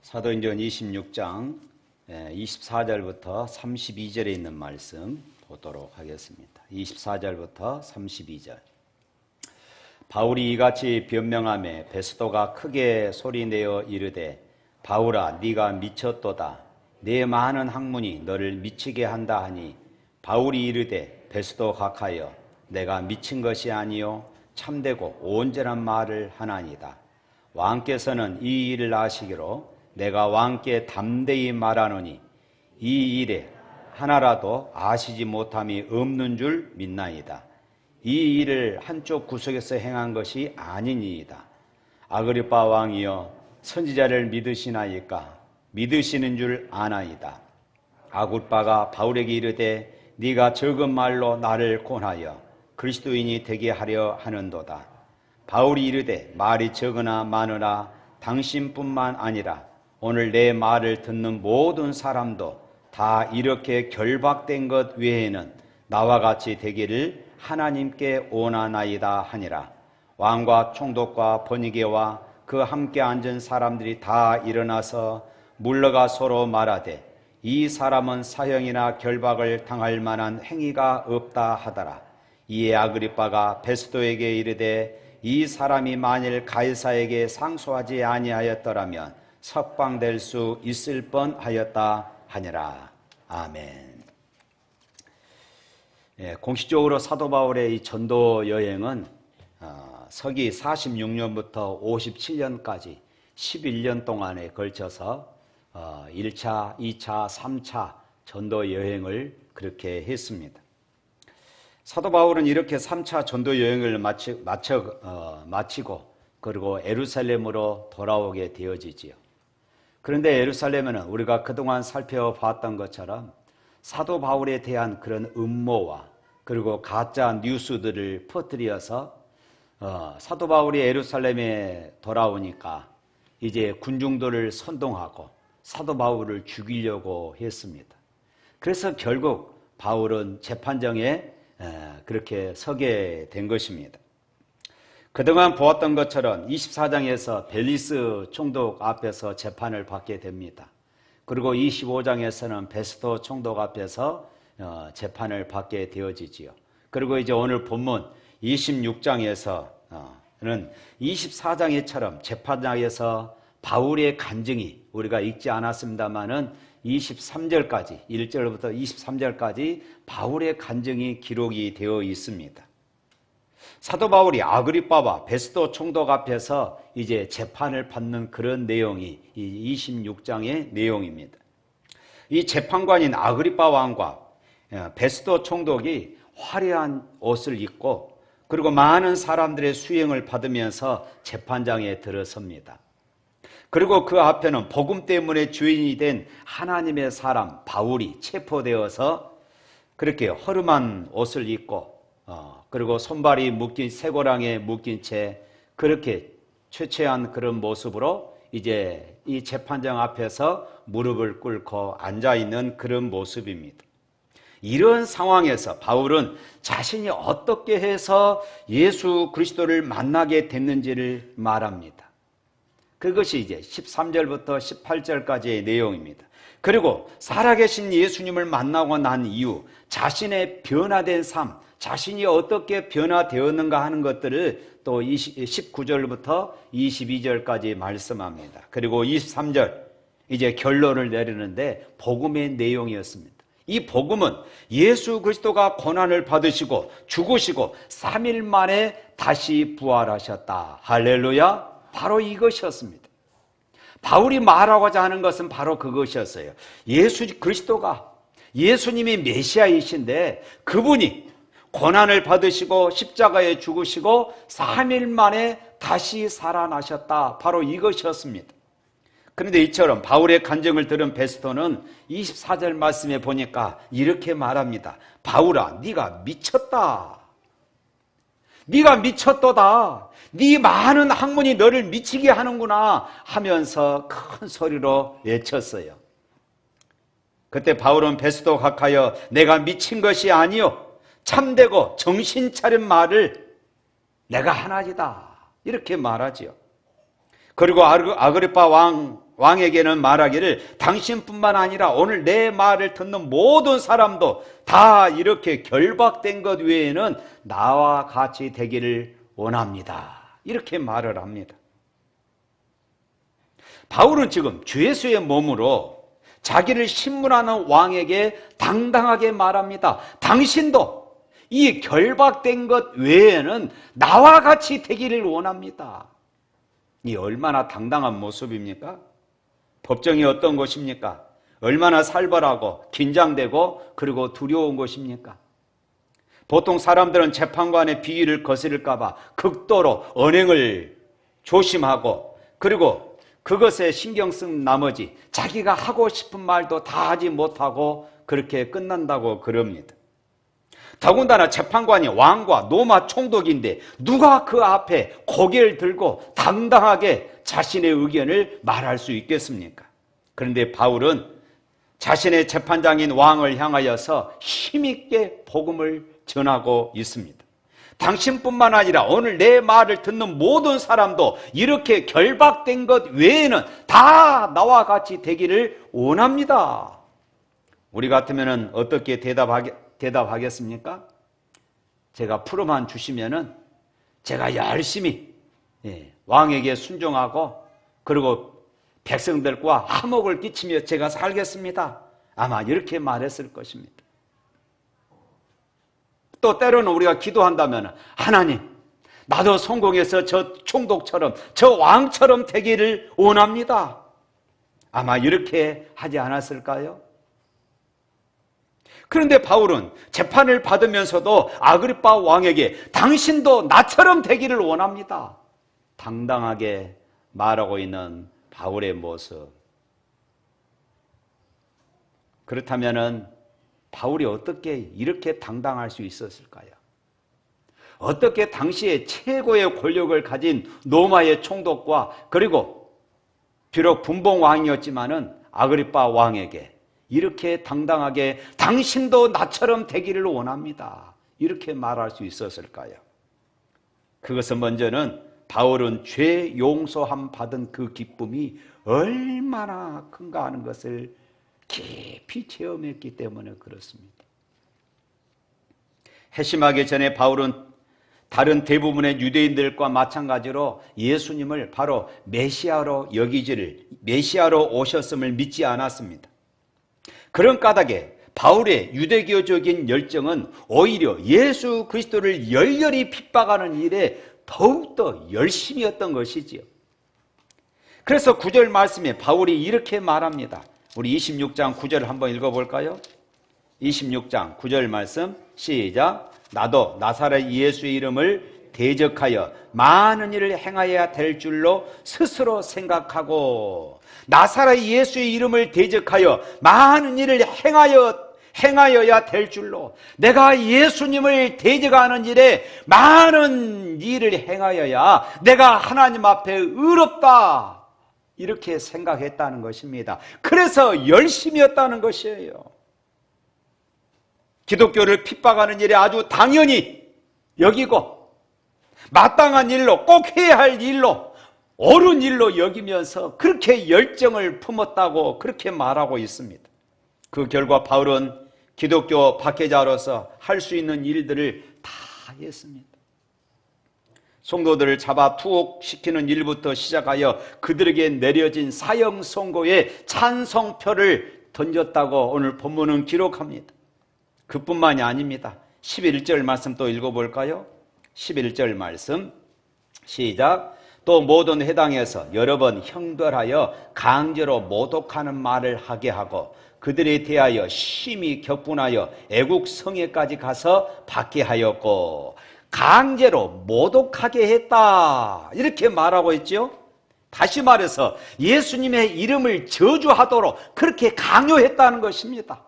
사도행전 26장 24절부터 32절에 있는 말씀 보도록 하겠습니다. 24절부터 32절. 바울이 이같이 변명하며 베스도가 크게 소리내어 이르되 바울아 네가 미쳤도다. 내 많은 학문이 너를 미치게 한다 하니 바울이 이르되 베스도 각하여 내가 미친 것이 아니요 참되고 온전한 말을 하나니다. 왕께서는 이 일을 아시기로 내가 왕께 담대히 말하노니 이 일에 하나라도 아시지 못함이 없는 줄 믿나이다. 이 일을 한쪽 구석에서 행한 것이 아니니이다. 아그리빠 왕이여 선지자를 믿으시나이까? 믿으시는 줄 아나이다. 아굴빠가 바울에게 이르되 네가 적은 말로 나를 권하여 그리스도인이 되게 하려 하는도다. 바울이 이르되 말이 적으나 많으나 당신뿐만 아니라 오늘 내 말을 듣는 모든 사람도 다 이렇게 결박된 것 외에는 나와 같이 되기를 하나님께 원하나이다 하니라. 왕과 총독과 번이게와 그 함께 앉은 사람들이 다 일어나서 물러가 서로 말하되 이 사람은 사형이나 결박을 당할 만한 행위가 없다 하더라. 이에 아그리빠가 베스도에게 이르되 이 사람이 만일 가이사에게 상소하지 아니하였더라면 석방될 수 있을 뻔하였다 하니라. 아멘. 공식적으로 사도 바울의 이 전도 여행은 서기 46년부터 57년까지 11년 동안에 걸쳐서 1차, 2차, 3차 전도 여행을 그렇게 했습니다. 사도 바울은 이렇게 3차 전도 여행을 마치고 그리고 예루살렘으로 돌아오게 되어지지요. 그런데 예루살렘에는 우리가 그동안 살펴봤던 것처럼 사도 바울에 대한 그런 음모와 그리고 가짜 뉴스들을 퍼뜨려서 사도 바울이 예루살렘에 돌아오니까 이제 군중들을 선동하고 사도 바울을 죽이려고 했습니다. 그래서 결국 바울은 재판정에 그렇게 서게 된 것입니다. 그동안 보았던 것처럼 24장에서 벨리스 총독 앞에서 재판을 받게 됩니다. 그리고 25장에서는 베스도 총독 앞에서 재판을 받게 되어지지요. 그리고 이제 오늘 본문 26장에서는 24장에처럼 재판장에서 바울의 간증이 우리가 읽지 않았습니다마는 23절까지 1절부터 23절까지 바울의 간증이 기록이 되어 있습니다. 사도 바울이 아그리빠와 베스도 총독 앞에서 이제 재판을 받는 그런 내용이 이 26장의 내용입니다. 이 재판관인 아그리빠 왕과 베스도 총독이 화려한 옷을 입고 그리고 많은 사람들의 수행을 받으면서 재판장에 들어섭니다. 그리고 그 앞에는 복음 때문에 주인이 된 하나님의 사람 바울이 체포되어서 그렇게 허름한 옷을 입고 그리고 손발이 묶인 쇠고랑에 묶인 채 그렇게 최초한 그런 모습으로 이제 이 재판장 앞에서 무릎을 꿇고 앉아있는 그런 모습입니다. 이런 상황에서 바울은 자신이 어떻게 해서 예수 그리스도를 만나게 됐는지를 말합니다. 그것이 이제 13절부터 18절까지의 내용입니다. 그리고 살아계신 예수님을 만나고 난 이후 자신의 변화된 삶, 자신이 어떻게 변화되었는가 하는 것들을 또 19절부터 22절까지 말씀합니다. 그리고 23절 이제 결론을 내리는데 복음의 내용이었습니다. 이 복음은 예수 그리스도가 고난을 받으시고 죽으시고 3일 만에 다시 부활하셨다. 할렐루야. 바로 이것이었습니다. 바울이 말하고자 하는 것은 바로 그것이었어요. 예수 그리스도가 예수님이 메시아이신데 그분이 고난을 받으시고 십자가에 죽으시고 3일 만에 다시 살아나셨다. 바로 이것이었습니다. 그런데 이처럼 바울의 간증을 들은 베스도는 24절 말씀에 보니까 이렇게 말합니다. 바울아, 네가 미쳤다. 네가 미쳤도다. 네 많은 학문이 너를 미치게 하는구나 하면서 큰 소리로 외쳤어요. 그때 바울은 베스도 각하여 내가 미친 것이 아니요 참되고 정신 차린 말을 내가 하나이다 이렇게 말하지요. 그리고 아그리빠 왕 왕에게는 말하기를 당신뿐만 아니라 오늘 내 말을 듣는 모든 사람도 다 이렇게 결박된 것 외에는 나와 같이 되기를 원합니다. 이렇게 말을 합니다. 바울은 지금 주 예수의 몸으로 자기를 신문하는 왕에게 당당하게 말합니다. 당신도 이 결박된 것 외에는 나와 같이 되기를 원합니다. 이 얼마나 당당한 모습입니까? 법정이 어떤 것입니까? 얼마나 살벌하고 긴장되고 그리고 두려운 것입니까? 보통 사람들은 재판관의 비위를 거스를까 봐 극도로 언행을 조심하고 그리고 그것에 신경 쓴 나머지 자기가 하고 싶은 말도 다 하지 못하고 그렇게 끝난다고 그럽니다. 더군다나 재판관이 왕과 로마 총독인데 누가 그 앞에 고개를 들고 당당하게 자신의 의견을 말할 수 있겠습니까? 그런데 바울은 자신의 재판장인 왕을 향하여서 힘있게 복음을 전하고 있습니다. 당신뿐만 아니라 오늘 내 말을 듣는 모든 사람도 이렇게 결박된 것 외에는 다 나와 같이 되기를 원합니다. 우리 같으면 어떻게 대답하겠습니까? 제가 풀어만 주시면은 제가 열심히 왕에게 순종하고 그리고 백성들과 화목을 끼치며 제가 살겠습니다. 아마 이렇게 말했을 것입니다. 또 때로는 우리가 기도한다면 하나님, 나도 성공해서 저 총독처럼 저 왕처럼 되기를 원합니다. 아마 이렇게 하지 않았을까요? 그런데 바울은 재판을 받으면서도 아그리파 왕에게 당신도 나처럼 되기를 원합니다. 당당하게 말하고 있는 바울의 모습. 그렇다면 바울이 어떻게 이렇게 당당할 수 있었을까요? 어떻게 당시에 최고의 권력을 가진 로마의 총독과 그리고 비록 분봉 왕이었지만은 아그리파 왕에게 이렇게 당당하게 당신도 나처럼 되기를 원합니다. 이렇게 말할 수 있었을까요? 그것은 먼저는 바울은 죄 용서함 받은 그 기쁨이 얼마나 큰가 하는 것을 깊이 체험했기 때문에 그렇습니다. 회심하기 전에 바울은 다른 대부분의 유대인들과 마찬가지로 예수님을 바로 메시아로 메시아로 오셨음을 믿지 않았습니다. 그런 까닭에 바울의 유대교적인 열정은 오히려 예수 그리스도를 열렬히 핍박하는 일에 더욱더 열심이었던 것이지요. 그래서 9절 말씀에 바울이 이렇게 말합니다. 우리 26장 9절을 한번 읽어볼까요? 26장 9절 말씀 시작. 나도 나사렛 예수의 이름을 대적하여 많은 일을 행하여야 될 줄로 스스로 생각하고 나사렛 예수의 이름을 대적하여 많은 일을 행하여야 될 줄로 내가 예수님을 대적하는 일에 많은 일을 행하여야 내가 하나님 앞에 의롭다 이렇게 생각했다는 것입니다. 그래서 열심이었다는 것이에요. 기독교를 핍박하는 일에 아주 당연히 여기고 마땅한 일로 꼭 해야 할 일로 옳은 일로 여기면서 그렇게 열정을 품었다고 그렇게 말하고 있습니다. 그 결과 바울은 기독교 박해자로서 할 수 있는 일들을 다 했습니다. 성도들을 잡아 투옥시키는 일부터 시작하여 그들에게 내려진 사형 선고에 찬성표를 던졌다고 오늘 본문은 기록합니다. 그뿐만이 아닙니다. 11절 말씀 또 읽어볼까요? 11절 말씀 시작. 또 모든 회당에서 여러 번 형벌하여 강제로 모독하는 말을 하게 하고 그들에 대하여 심히 격분하여 애국 성에까지 가서 받게 하였고 강제로 모독하게 했다 이렇게 말하고 있죠. 다시 말해서 예수님의 이름을 저주하도록 그렇게 강요했다는 것입니다.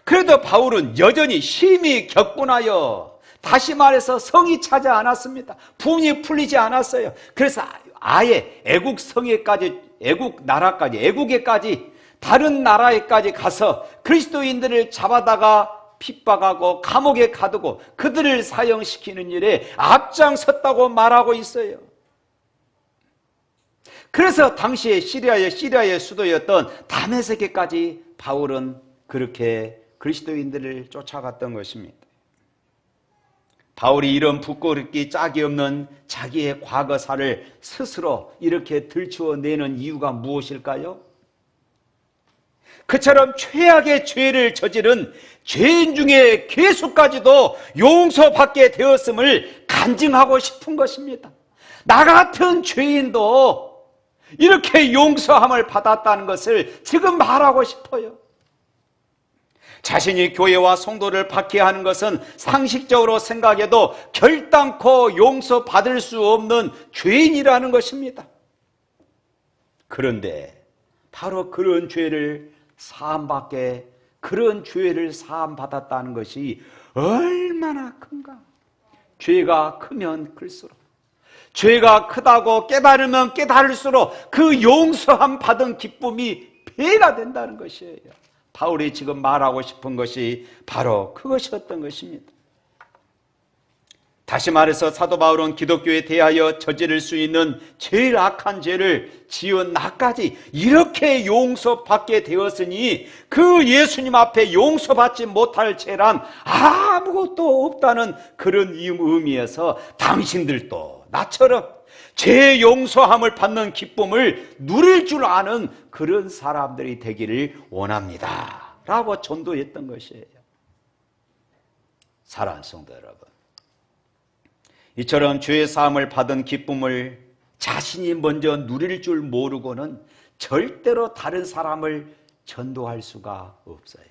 그래도 바울은 여전히 심히 격분하여 다시 말해서 성이 차지 않았습니다. 분이 풀리지 않았어요. 그래서 아예 애국 성에까지 애국 나라까지 애국에까지 다른 나라에까지 가서 그리스도인들을 잡아다가 핍박하고 감옥에 가두고 그들을 사형시키는 일에 앞장섰다고 말하고 있어요. 그래서 당시에 시리아의 수도였던 다메섹에까지 바울은 그렇게 그리스도인들을 쫓아갔던 것입니다. 바울이 이런 부끄럽기 짝이 없는 자기의 과거사를 스스로 이렇게 들추어내는 이유가 무엇일까요? 그처럼 최악의 죄를 저지른 죄인 중에 괴수까지도 용서받게 되었음을 간증하고 싶은 것입니다. 나 같은 죄인도 이렇게 용서함을 받았다는 것을 지금 말하고 싶어요. 자신이 교회와 성도를 박해하는 것은 상식적으로 생각해도 결단코 용서받을 수 없는 죄인이라는 것입니다. 그런데 바로 그런 죄를 사함받았다는 것이 얼마나 큰가. 죄가 크면 클수록, 죄가 크다고 깨달으면 깨달을수록 그 용서함 받은 기쁨이 배가 된다는 것이에요. 바울이 지금 말하고 싶은 것이 바로 그것이었던 것입니다. 다시 말해서 사도 바울은 기독교에 대하여 저지를 수 있는 제일 악한 죄를 지은 나까지 이렇게 용서받게 되었으니 그 예수님 앞에 용서받지 못할 죄란 아무것도 없다는 그런 의미에서 당신들도 나처럼 죄 용서함을 받는 기쁨을 누릴 줄 아는 그런 사람들이 되기를 원합니다 라고 전도했던 것이에요. 사랑하는 성도 여러분, 이처럼 죄의 사함을 받은 기쁨을 자신이 먼저 누릴 줄 모르고는 절대로 다른 사람을 전도할 수가 없어요.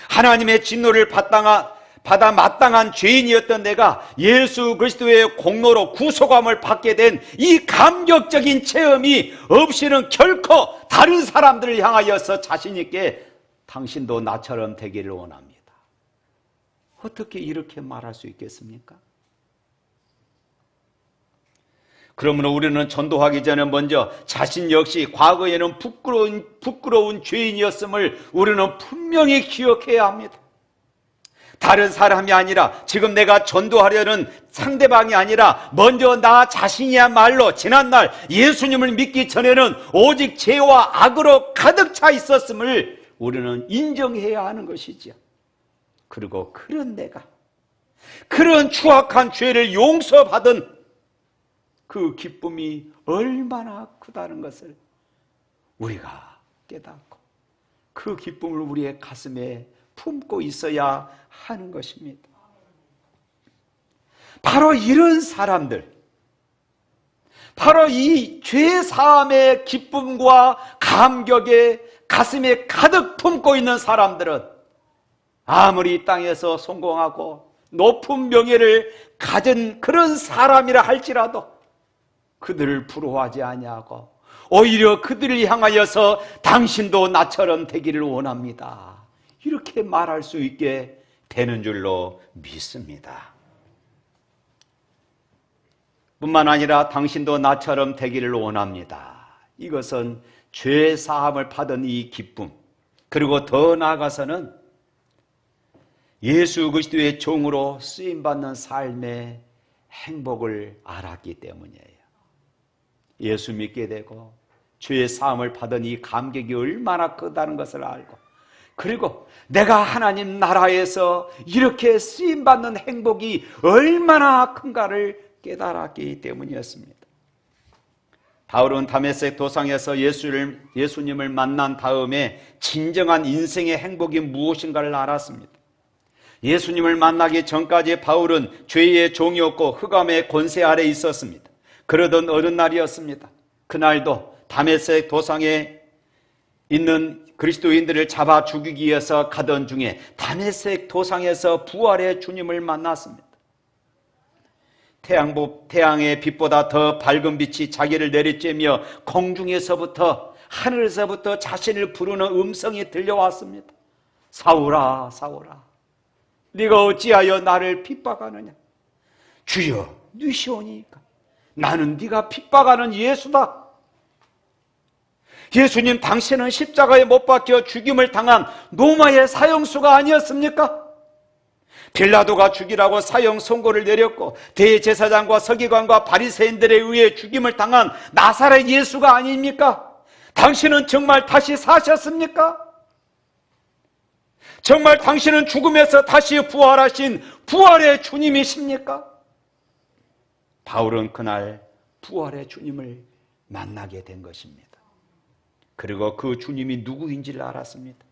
하나님의 진노를 받아 마땅한 죄인이었던 내가 예수 그리스도의 공로로 구속함을 받게 된 이 감격적인 체험이 없이는 결코 다른 사람들을 향하여서 자신 있게 당신도 나처럼 되기를 원합니다. 어떻게 이렇게 말할 수 있겠습니까? 그러므로 우리는 전도하기 전에 먼저 자신 역시 과거에는 부끄러운 죄인이었음을 우리는 분명히 기억해야 합니다. 다른 사람이 아니라, 지금 내가 전도하려는 상대방이 아니라 먼저 나 자신이야말로 지난날 예수님을 믿기 전에는 오직 죄와 악으로 가득 차 있었음을 우리는 인정해야 하는 것이지요. 그리고 그런 내가, 그런 추악한 죄를 용서받은 그 기쁨이 얼마나 크다는 것을 우리가 깨닫고 그 기쁨을 우리의 가슴에 품고 있어야 하는 것입니다. 바로 이런 사람들, 바로 이 죄사함의 기쁨과 감격에 가슴에 가득 품고 있는 사람들은 아무리 이 땅에서 성공하고 높은 명예를 가진 그런 사람이라 할지라도 그들을 부러워하지 아니하고 오히려 그들을 향하여서 당신도 나처럼 되기를 원합니다, 이렇게 말할 수 있게 되는 줄로 믿습니다. 뿐만 아니라 당신도 나처럼 되기를 원합니다. 이것은 죄 사함을 받은 이 기쁨, 그리고 더 나아가서는 예수 그리스도의 종으로 쓰임받는 삶의 행복을 알았기 때문이에요. 예수 믿게 되고 죄의 사함을 받은 이 감격이 얼마나 크다는 것을 알고, 그리고 내가 하나님 나라에서 이렇게 쓰임받는 행복이 얼마나 큰가를 깨달았기 때문이었습니다. 바울은 다메섹 도상에서 예수님을 만난 다음에 진정한 인생의 행복이 무엇인가를 알았습니다. 예수님을 만나기 전까지 바울은 죄의 종이었고 흑암의 권세 아래 있었습니다. 그러던 어느 날이었습니다. 그날도 다메섹 도상에 있는 그리스도인들을 잡아 죽이기 위해서 가던 중에 다메섹 도상에서 부활의 주님을 만났습니다. 태양의 빛보다 더 밝은 빛이 자기를 내리쬐며 공중에서부터, 하늘에서부터 자신을 부르는 음성이 들려왔습니다. 사울아, 사울아, 네가 어찌하여 나를 핍박하느냐? 주여, 누시오니까 나는 네가 핍박하는 예수다. 예수님, 당신은 십자가에 못 박혀 죽임을 당한 로마의 사형수가 아니었습니까? 빌라도가 죽이라고 사형 선고를 내렸고 대제사장과 서기관과 바리새인들에 의해 죽임을 당한 나사렛 예수가 아닙니까? 당신은 정말 다시 사셨습니까? 정말 당신은 죽음에서 다시 부활하신 부활의 주님이십니까? 바울은 그날 부활의 주님을 만나게 된 것입니다. 그리고 그 주님이 누구인지를 알았습니다.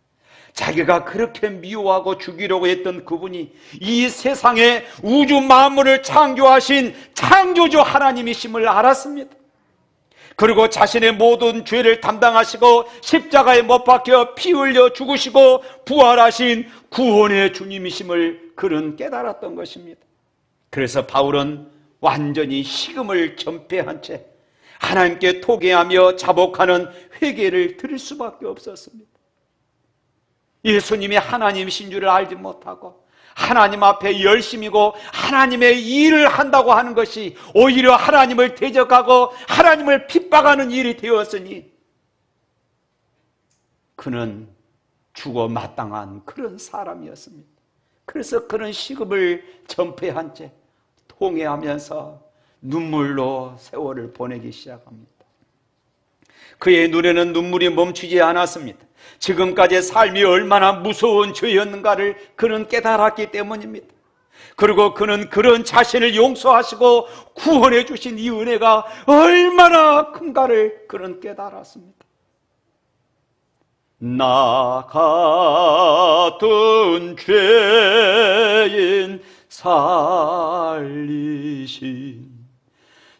자기가 그렇게 미워하고 죽이려고 했던 그분이 이 세상에 우주 만물을 창조하신 창조주 하나님이심을 알았습니다. 그리고 자신의 모든 죄를 담당하시고 십자가에 못 박혀 피 흘려 죽으시고 부활하신 구원의 주님이심을 그는 깨달았던 것입니다. 그래서 바울은 완전히 식음을 전폐한 채 하나님께 토개하며 자복하는 회개를 드릴 수밖에 없었습니다. 예수님이 하나님이신 줄을 알지 못하고 하나님 앞에 열심이고 하나님의 일을 한다고 하는 것이 오히려 하나님을 대적하고 하나님을 핍박하는 일이 되었으니 그는 죽어 마땅한 그런 사람이었습니다. 그래서 그는 식음을 전폐한 채 통회하면서 눈물로 세월을 보내기 시작합니다. 그의 눈에는 눈물이 멈추지 않았습니다. 지금까지의 삶이 얼마나 무서운 죄였는가를 그는 깨달았기 때문입니다. 그리고 그는 그런 자신을 용서하시고 구원해 주신 이 은혜가 얼마나 큰가를 그는 깨달았습니다. 나 같은 죄인 살리신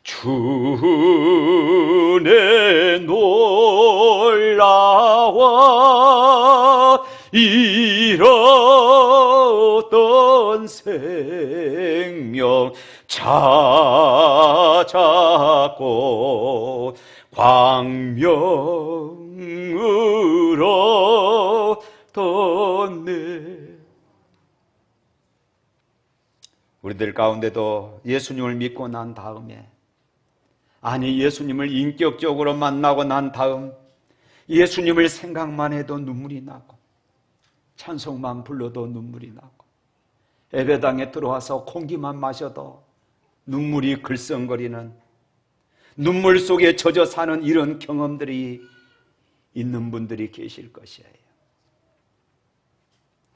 주의 놀라와 잃었던 생명 찾았고 광명으로 떴네. 우리들 가운데도 예수님을 믿고 난 다음에, 아니 예수님을 인격적으로 만나고 난 다음 예수님을 생각만 해도 눈물이 나고 찬송만 불러도 눈물이 나고 예배당에 들어와서 공기만 마셔도 눈물이 글썽거리는, 눈물 속에 젖어 사는 이런 경험들이 있는 분들이 계실 것이에요.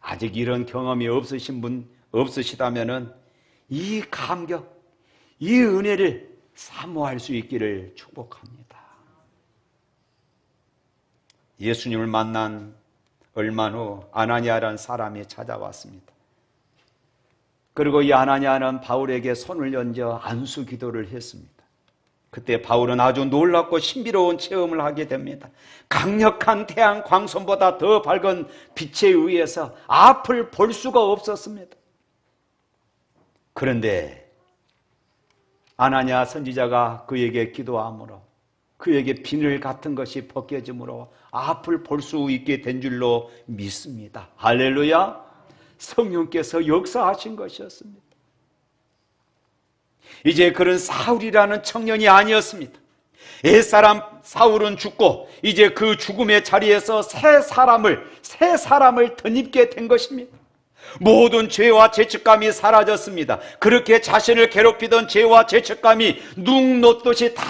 아직 이런 경험이 없으신 분 없으시다면은 이 감격, 이 은혜를 사모할 수 있기를 축복합니다. 예수님을 만난 얼마 후 아나니아라는 사람이 찾아왔습니다. 그리고 이 아나니아는 바울에게 손을 얹어 안수 기도를 했습니다. 그때 바울은 아주 놀랍고 신비로운 체험을 하게 됩니다. 강력한 태양 광선보다 더 밝은 빛에 의해서 앞을 볼 수가 없었습니다. 그런데 아나니아 선지자가 그에게 기도함으로 그에게 비늘 같은 것이 벗겨짐으로 앞을 볼 수 있게 된 줄로 믿습니다. 할렐루야! 성령께서 역사하신 것이었습니다. 이제 그런 사울이라는 청년이 아니었습니다. 옛사람 사울은 죽고 이제 그 죽음의 자리에서 새 사람을 덧입게 된 것입니다. 모든 죄와 죄책감이 사라졌습니다. 그렇게 자신을 괴롭히던 죄와 죄책감이 눈 놓듯이 다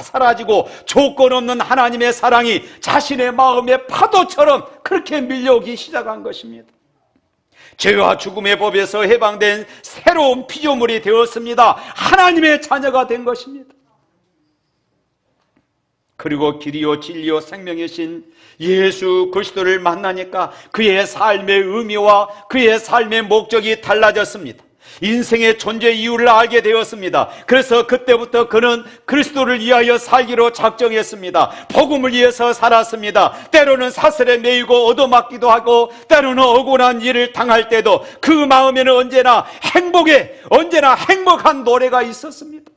사라지고 조건 없는 하나님의 사랑이 자신의 마음에 파도처럼 그렇게 밀려오기 시작한 것입니다. 죄와 죽음의 법에서 해방된 새로운 피조물이 되었습니다. 하나님의 자녀가 된 것입니다. 그리고 길이요 진리요 생명이신 예수 그리스도를 만나니까 그의 삶의 의미와 그의 삶의 목적이 달라졌습니다. 인생의 존재 이유를 알게 되었습니다. 그래서 그때부터 그는 그리스도를 위하여 살기로 작정했습니다. 복음을 위해서 살았습니다. 때로는 사슬에 매이고 얻어맞기도 하고 때로는 억울한 일을 당할 때도 그 마음에는 언제나 행복한 노래가 있었습니다.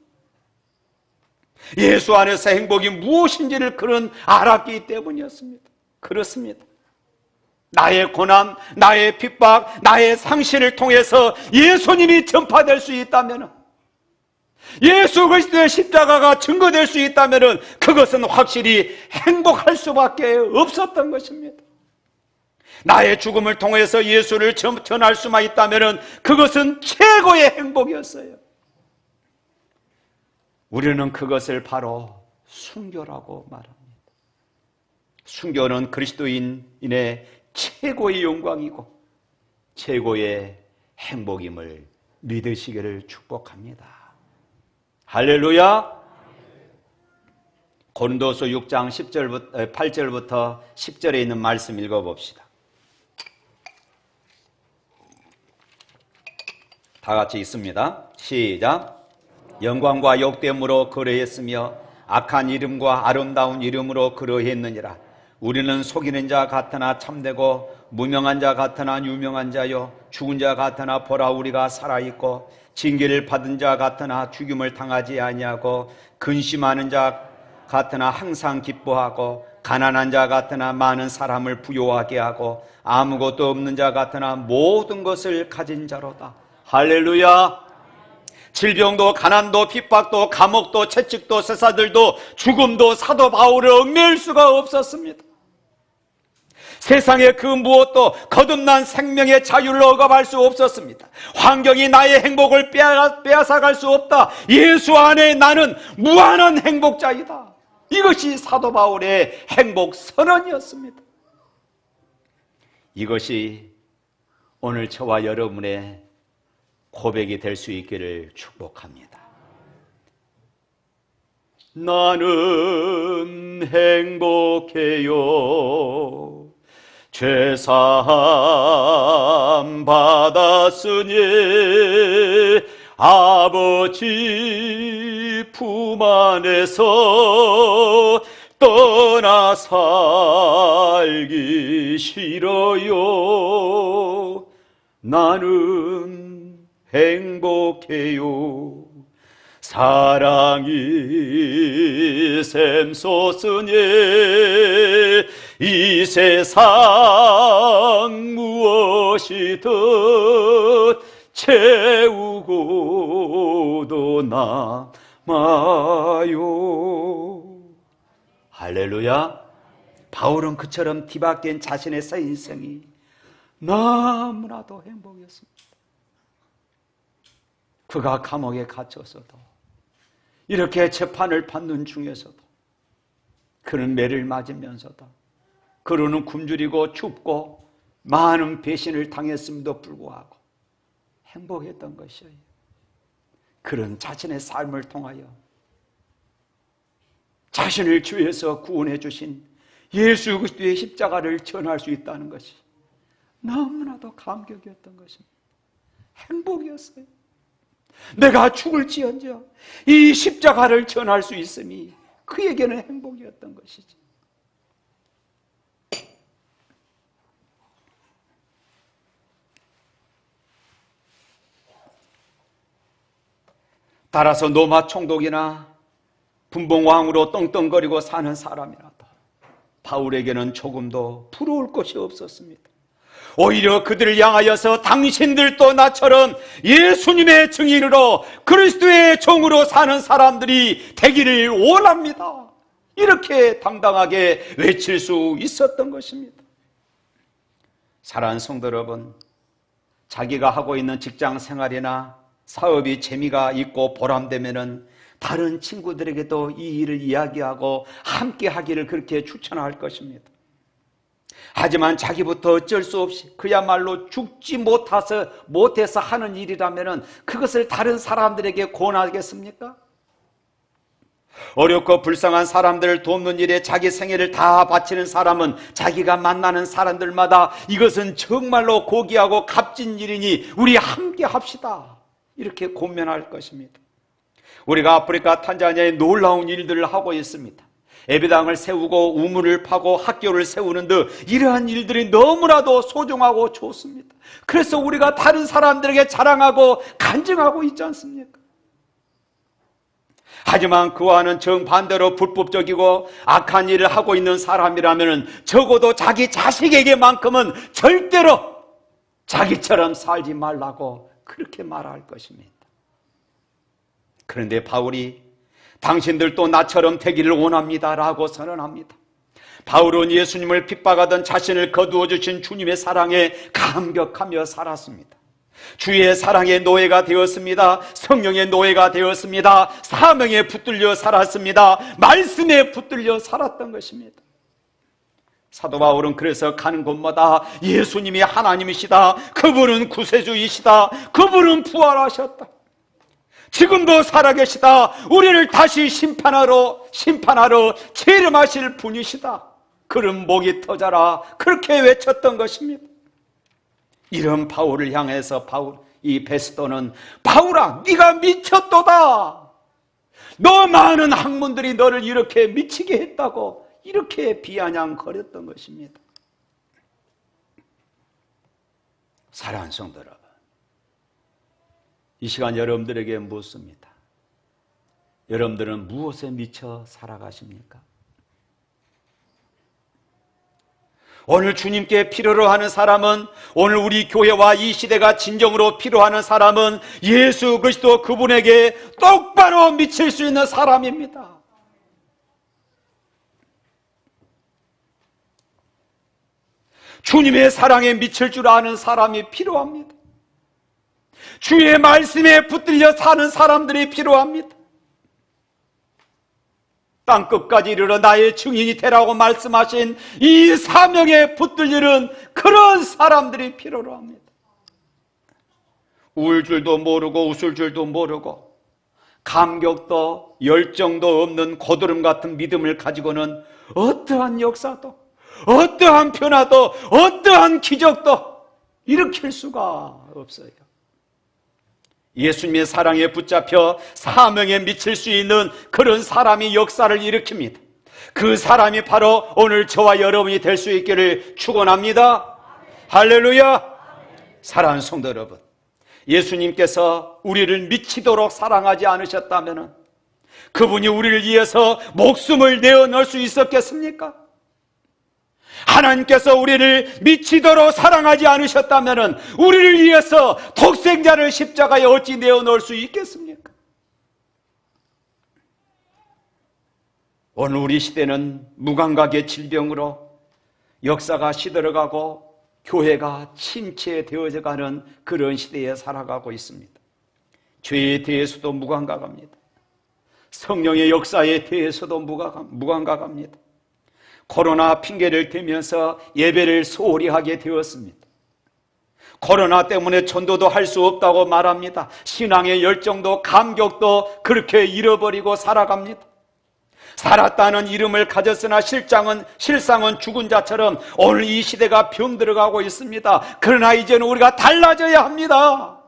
예수 안에서 행복이 무엇인지를 그는 알았기 때문이었습니다. 그렇습니다. 나의 고난, 나의 핍박, 나의 상실을 통해서 예수님이 전파될 수 있다면, 예수 그리스도의 십자가가 증거될 수 있다면 그것은 확실히 행복할 수밖에 없었던 것입니다. 나의 죽음을 통해서 예수를 전할 수만 있다면 그것은 최고의 행복이었어요. 우리는 그것을 바로 순교라고 말합니다. 순교는 그리스도인의 최고의 영광이고 최고의 행복임을 믿으시기를 축복합니다. 할렐루야. 고린도서 6장 8절부터 10절에 있는 말씀 읽어봅시다. 다 같이 읽습니다. 시작. 영광과 욕됨으로 그러했으며 악한 이름과 아름다운 이름으로 그러했느니라. 우리는 속이는 자 같으나 참되고 무명한 자 같으나 유명한 자요 죽은 자 같으나 보라 우리가 살아있고 징계를 받은 자 같으나 죽임을 당하지 아니하고 근심하는 자 같으나 항상 기뻐하고 가난한 자 같으나 많은 사람을 부요하게 하고 아무것도 없는 자 같으나 모든 것을 가진 자로다. 할렐루야. 질병도 가난도 핍박도 감옥도 채찍도 쇠사들도 죽음도 사도 바울을 얽매일 수가 없었습니다. 세상의 그 무엇도 거듭난 생명의 자유를 억압할 수 없었습니다. 환경이 나의 행복을 빼앗아갈 수 없다. 예수 안에 나는 무한한 행복자이다. 이것이 사도 바울의 행복 선언이었습니다. 이것이 오늘 저와 여러분의 고백이 될 수 있기를 축복합니다. 나는 행복해요. 죄사함 받았으니 아버지 품 안에서 떠나 살기 싫어요. 나는 행복해요. 사랑이 샘솟으니 이 세상 무엇이든 채우고도 남아요. 할렐루야. 바울은 그처럼 뒤바뀐 자신의 새 인생이 너무나도 행복이었습니다. 그가 감옥에 갇혀서도 이렇게 재판을 받는 중에서도 그는 매를 맞으면서도 그는 굶주리고 춥고 많은 배신을 당했음에도 불구하고 행복했던 것이에요. 그런 자신의 삶을 통하여 자신을 주에서 구원해 주신 예수 그리스도의 십자가를 전할 수 있다는 것이 너무나도 감격이었던 것입니다. 행복이었어요. 내가 죽을지언정 이 십자가를 전할 수 있음이 그에게는 행복이었던 것이지. 따라서 노마 총독이나 분봉왕으로 떵떵거리고 사는 사람이라도 바울에게는 조금도 부러울 것이 없었습니다. 오히려 그들을 향하여서 당신들도 나처럼 예수님의 증인으로 그리스도의 종으로 사는 사람들이 되기를 원합니다. 이렇게 당당하게 외칠 수 있었던 것입니다. 사랑하는 성도 여러분, 자기가 하고 있는 직장 생활이나 사업이 재미가 있고 보람되면은 다른 친구들에게도 이 일을 이야기하고 함께 하기를 그렇게 추천할 것입니다. 하지만 자기부터 어쩔 수 없이 그야말로 죽지 못해서 하는 일이라면 그것을 다른 사람들에게 권하겠습니까? 어렵고 불쌍한 사람들을 돕는 일에 자기 생애를 다 바치는 사람은 자기가 만나는 사람들마다 이것은 정말로 고귀하고 값진 일이니 우리 함께 합시다, 이렇게 권면할 것입니다. 우리가 아프리카 탄자니아에 놀라운 일들을 하고 있습니다. 예배당을 세우고 우물을 파고 학교를 세우는 등 이러한 일들이 너무나도 소중하고 좋습니다. 그래서 우리가 다른 사람들에게 자랑하고 간증하고 있지 않습니까? 하지만 그와는 정반대로 불법적이고 악한 일을 하고 있는 사람이라면 적어도 자기 자식에게만큼은 절대로 자기처럼 살지 말라고 그렇게 말할 것입니다. 그런데 바울이 당신들도 나처럼 되기를 원합니다 라고 선언합니다. 바울은 예수님을 핍박하던 자신을 거두어 주신 주님의 사랑에 감격하며 살았습니다. 주의 사랑의 노예가 되었습니다. 성령의 노예가 되었습니다. 사명에 붙들려 살았습니다. 말씀에 붙들려 살았던 것입니다. 사도 바울은 그래서 가는 곳마다 예수님이 하나님이시다, 그분은 구세주이시다, 그분은 부활하셨다, 지금도 살아계시다, 우리를 다시 심판하러 재림하실 분이시다, 그런 목이 터져라, 그렇게 외쳤던 것입니다. 이런 바울을 향해서 이 베스도는 바울아, 네가 미쳤도다, 너 많은 학문들이 너를 이렇게 미치게 했다고 이렇게 비아냥거렸던 것입니다. 사랑하는 성도 여러분, 이 시간 여러분들에게 묻습니다. 여러분들은 무엇에 미쳐 살아가십니까? 오늘 주님께 필요로 하는 사람은, 오늘 우리 교회와 이 시대가 진정으로 필요하는 사람은 예수 그리스도 그분에게 똑바로 미칠 수 있는 사람입니다. 주님의 사랑에 미칠 줄 아는 사람이 필요합니다. 주의 말씀에 붙들려 사는 사람들이 필요합니다. 땅끝까지 이르러 나의 증인이 되라고 말씀하신 이 사명에 붙들리는 그런 사람들이 필요로 합니다. 울 줄도 모르고 웃을 줄도 모르고 감격도 열정도 없는 고드름 같은 믿음을 가지고는 어떠한 역사도, 어떠한 변화도, 어떠한 기적도 일으킬 수가 없어요. 예수님의 사랑에 붙잡혀 사명에 미칠 수 있는 그런 사람이 역사를 일으킵니다. 그 사람이 바로 오늘 저와 여러분이 될 수 있기를 축원합니다. 할렐루야. 사랑하는 성도 여러분, 예수님께서 우리를 미치도록 사랑하지 않으셨다면 그분이 우리를 위해서 목숨을 내어놓을 수 있었겠습니까? 하나님께서 우리를 미치도록 사랑하지 않으셨다면 우리를 위해서 독생자를 십자가에 어찌 내어놓을 수 있겠습니까? 오늘 우리 시대는 무감각의 질병으로 역사가 시들어가고 교회가 침체되어져 가는 그런 시대에 살아가고 있습니다. 죄에 대해서도 무감각합니다. 성령의 역사에 대해서도 무감각합니다. 코로나 핑계를 대면서 예배를 소홀히 하게 되었습니다. 코로나 때문에 전도도 할 수 없다고 말합니다. 신앙의 열정도 감격도 그렇게 잃어버리고 살아갑니다. 살았다는 이름을 가졌으나 실상은 죽은 자처럼 오늘 이 시대가 병들어가고 있습니다. 그러나 이제는 우리가 달라져야 합니다.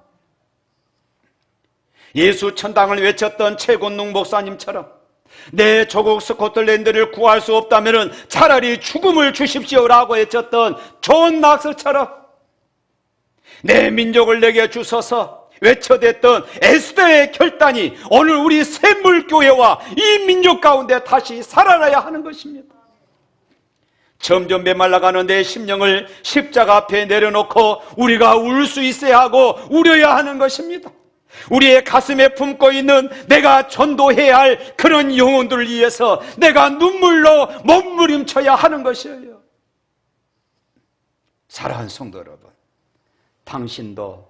예수 천당을 외쳤던 최곤농 목사님처럼 내 조국 스코틀랜드를 구할 수 없다면 차라리 죽음을 주십시오라고 외쳤던 존 낙스처럼 내 민족을 내게 주소서 외쳐댔던 에스더의 결단이 오늘 우리 샘물교회와 이 민족 가운데 다시 살아나야 하는 것입니다. 점점 메말라가는 내 심령을 십자가 앞에 내려놓고 우리가 울 수 있어야 하고 울어야 하는 것입니다. 우리의 가슴에 품고 있는 내가 전도해야 할 그런 영혼들을 위해서 내가 눈물로 몸부림쳐야 하는 것이에요. 사랑하는 성도 여러분, 당신도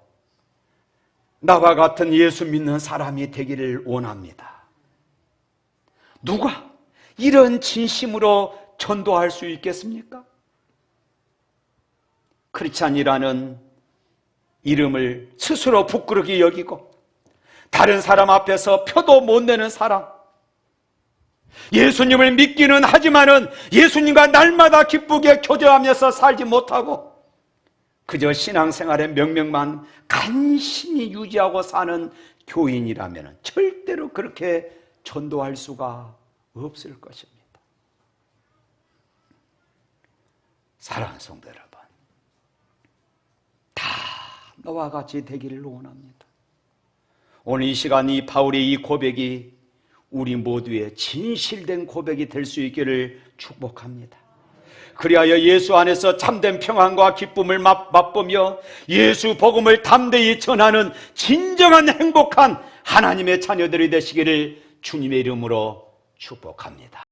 나와 같은 예수 믿는 사람이 되기를 원합니다. 누가 이런 진심으로 전도할 수 있겠습니까? 크리스찬이라는 이름을 스스로 부끄럽게 여기고 다른 사람 앞에서 표도 못 내는 사람, 예수님을 믿기는 하지만은 예수님과 날마다 기쁘게 교제하면서 살지 못하고 그저 신앙생활의 명명만 간신히 유지하고 사는 교인이라면 절대로 그렇게 전도할 수가 없을 것입니다. 사랑하는 성도 여러분, 다 너와 같이 되기를 원합니다. 오늘 이 시간 이 바울의 이 고백이 우리 모두의 진실된 고백이 될 수 있기를 축복합니다. 그리하여 예수 안에서 참된 평안과 기쁨을 맛보며 예수 복음을 담대히 전하는 진정한 행복한 하나님의 자녀들이 되시기를 주님의 이름으로 축복합니다.